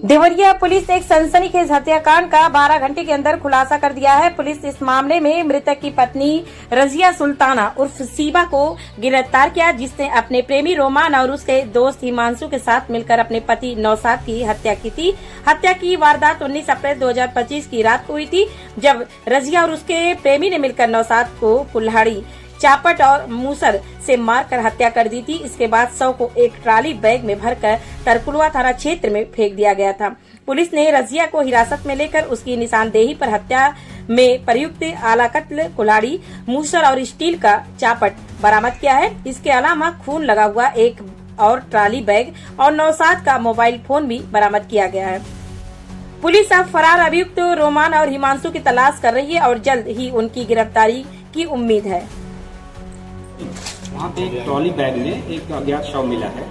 Deoria police ने एक सनसनीखेज हत्याकांड का 12 घंटे के अंदर खुलासा कर दिया है। पुलिस इस मामले में मृतक की पत्नी रजिया सुल्ताना उर्फ सीबा को गिरफ्तार किया, जिसने अपने प्रेमी रोमान और उसके दोस्त हिमांशु के साथ मिलकर अपने पति नौशाद की हत्या की थी। हत्या की वारदात 19 अप्रैल 2025 की रात को हुई थी, जब रजिया और उसके प्रेमी ने मिलकर नौशाद को कुल्हाड़ी, चापट और मूसर से मारकर हत्या कर दी थी। इसके बाद शव को एक ट्राली बैग में भरकर तरकुलवा थाना क्षेत्र में फेंक दिया गया था। पुलिस ने रजिया को हिरासत में लेकर उसकी निशानदेही पर हत्या में प्रयुक्त आला कत्ल, कुल्हाड़ी, मूसर और स्टील का चापट बरामद किया है। इसके अलावा खून लगा हुआ एक और ट्राली बैग और नौशाद का मोबाइल फोन भी बरामद किया गया है। पुलिस अब फरार अभियुक्त रोमान और हिमांशु की तलाश कर रही है और जल्द ही उनकी गिरफ्तारी की उम्मीद है। वहाँ पे एक ट्रॉली बैग में एक अज्ञात शव मिला है,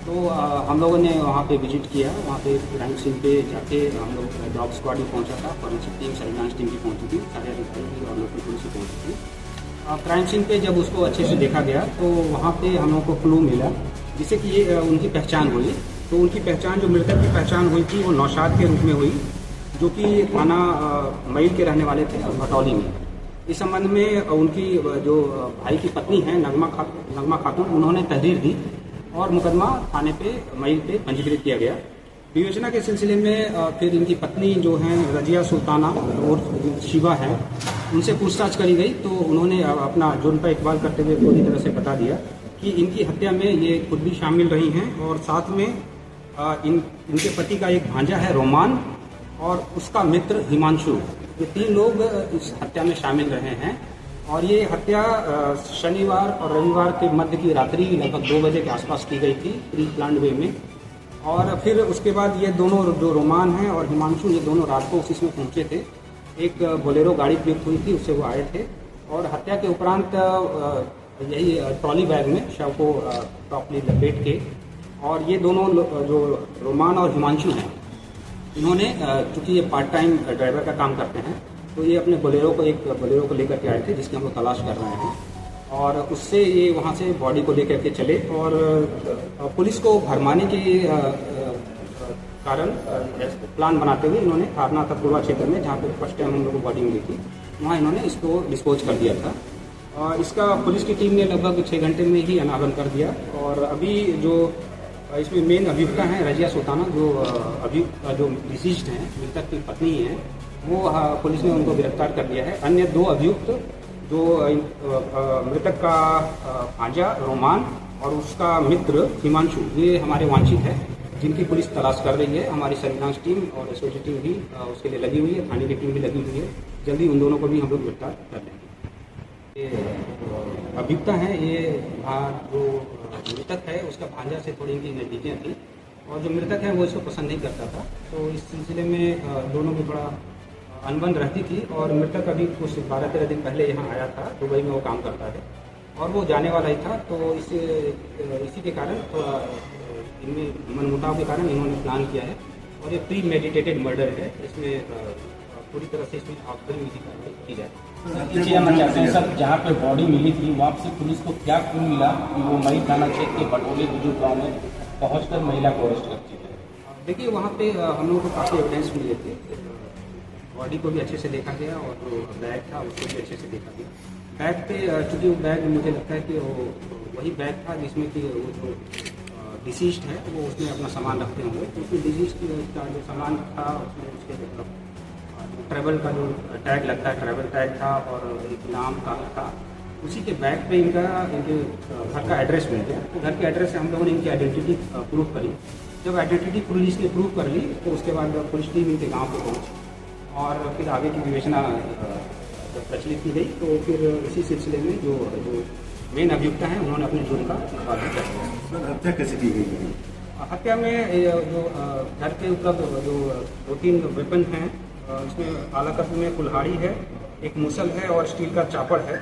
तो हम लोगों ने वहाँ पे विजिट किया। वहाँ पे क्राइम सीन पे जाके हम लोग डॉग स्क्वाड भी पहुँचा था, फॉरेंसिक टीम, सर्विलांस टीम भी पहुँची थी, सारे अधिकारी और लोकल पुलिस भी पहुँची थी। क्राइम सीन पे जब उसको अच्छे से देखा गया तो वहाँ पे हम लोग को क्लू मिला, जिससे कि ये उनकी पहचान हुई। तो उनकी पहचान, जो मृतक की पहचान हुई थी, वो नौशाद के रूप में हुई, जो कि थाना मईल के रहने वाले थे भटौली में। इस संबंध में उनकी जो भाई की पत्नी है नगमा खातून, उन्होंने तहरीर दी और मुकदमा थाने पे मईल पे पंजीकृत किया गया। विवेचना के सिलसिले में फिर इनकी पत्नी जो है रजिया सुल्ताना और शिवा है, उनसे पूछताछ करी गई, तो उन्होंने अपना जुर्म पर इकबाल करते हुए पूरी तरह से बता दिया कि इनकी हत्या में ये खुद भी शामिल रही हैं और साथ में इनके पति का एक भांजा है रोमान और उसका मित्र हिमांशु, ये 3 लोग इस हत्या में शामिल रहे हैं। और ये हत्या शनिवार और रविवार के मध्य की रात्रि लगभग 2 बजे के आसपास की गई थी, प्री प्लान्ड वे में। और फिर उसके बाद ये दोनों, जो रोमान हैं और हिमांशु, ये दोनों रात को ऑफिस में पहुंचे थे। एक बोलेरो गाड़ी प्रयुक्त हुई थी, उससे वो आए थे और हत्या के उपरांत यही ट्रॉली बैग में शव को प्रॉपर्ली लपेट के, और ये दोनों जो रोमान और हिमांशु हैं, इन्होंने, चूँकि ये पार्ट टाइम ड्राइवर का काम करते हैं, तो ये अपने बोलेरो को लेकर के आए थे, जिसकी हम लोग तलाश कर रहे हैं। और उससे ये वहाँ से बॉडी को लेकर के चले और पुलिस को भरमाने के कारण प्लान बनाते हुए इन्होंने थाना तरकुलवा क्षेत्र में, जहाँ पे फर्स्ट टाइम हम लोग को बॉडी मिली थी, वहाँ इन्होंने इसको डिस्पोज कर दिया था। और इसका पुलिस की टीम ने लगभग 6 घंटे में ही अनावरण कर दिया। और अभी जो इसमें मेन अभियुक्ता हैं रजिया सुल्ताना, जो डिसीज्ड हैं, मृतक की पत्नी हैं, वो पुलिस ने उनको गिरफ्तार कर दिया है। अन्य 2 अभियुक्त, जो मृतक का भांजा रोमान और उसका मित्र हिमांशु, ये हमारे वांछित है, जिनकी पुलिस तलाश कर रही है। हमारी सर्विलांस टीम और एसओजी टीम भी उसके लिए लगी हुई है, थाने की टीम भी लगी हुई है। जल्दी उन दोनों को भी हम लोग गिरफ्तार कर लेंगे। ये अभियुक्ता हैं, ये जो मृतक है उसका भांजा से थोड़ी इनकी नज़दीकियाँ थी और जो मृतक है वो इसको पसंद नहीं करता था, तो इस सिलसिले में दोनों की थोड़ा अनबन रहती थी। और मृतक अभी कुछ 12-13 दिन पहले यहाँ आया था, दुबई में वो काम करता है और वो जाने वाला ही था, तो इसी के कारण थोड़ा इनमें मनमुटाव के कारण इन्होंने प्लान किया है। और ये प्री मेडिटेटेड मर्डर है, इसमें पूरी तरह से इसमें आखिरी विधि कार्रवाई की जाए। जानना चाहते हैं सर, जहाँ पे बॉडी मिली थी वहाँ से पुलिस को क्या क्यों मिला कि वो मई थाना क्षेत्र के बटोली बुजुर्ग गाँव में पहुँचकर महिला को अरेस्ट करती है? देखिए, वहाँ पे हम लोगों को काफ़ी एविडेंस मिले थे। बॉडी को भी अच्छे से देखा गया और जो बैग था उसको भी अच्छे से देखा गया। बैग पे, चूँकि वो बैग मुझे लगता है कि वो वही बैग था जिसमें कि वो जो डिसीज्ड है वो उसमें अपना सामान रखते होंगे, तो उसमें डिसीज्ड का जो सामान था उसमें उसके ट्रैवल का जो टैग लगता है, ट्रैवल टैग था और एक नाम का था। उसी के बैग पे इनके घर का एड्रेस मिल गया। तो घर के एड्रेस से हम लोगों ने इनकी आइडेंटिटी प्रूव करी। जब आइडेंटिटी पुलिस ने प्रूव कर ली तो उसके बाद पुलिस टीम इनके गाँव को पहुँची और फिर आगे की विवेचना जब प्रचलित की गई, तो फिर इसी सिलसिले में जो मेन अभियुक्ता हैं उन्होंने अपने जुर्म का इकरार कर दिया। हत्या कैसे की गई? हत्या में जो घर के उपलब्ध जो 2-3 वेपन हैं, इसमें आला कत्ल में कुल्हाड़ी है, एक मूसल है और स्टील का चापड़ है।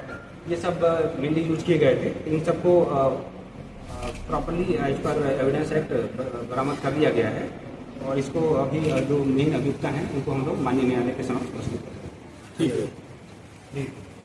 ये सब मेनली यूज किए गए थे। इन सबको प्रॉपर्ली एज पर एविडेंस एक्ट बरामद कर दिया गया है और इसको अभी जो मेन अभियुक्ता हैं उनको हम लोग माननीय न्यायालय के समक्ष प्रस्तुत करेंगे। ठीक है।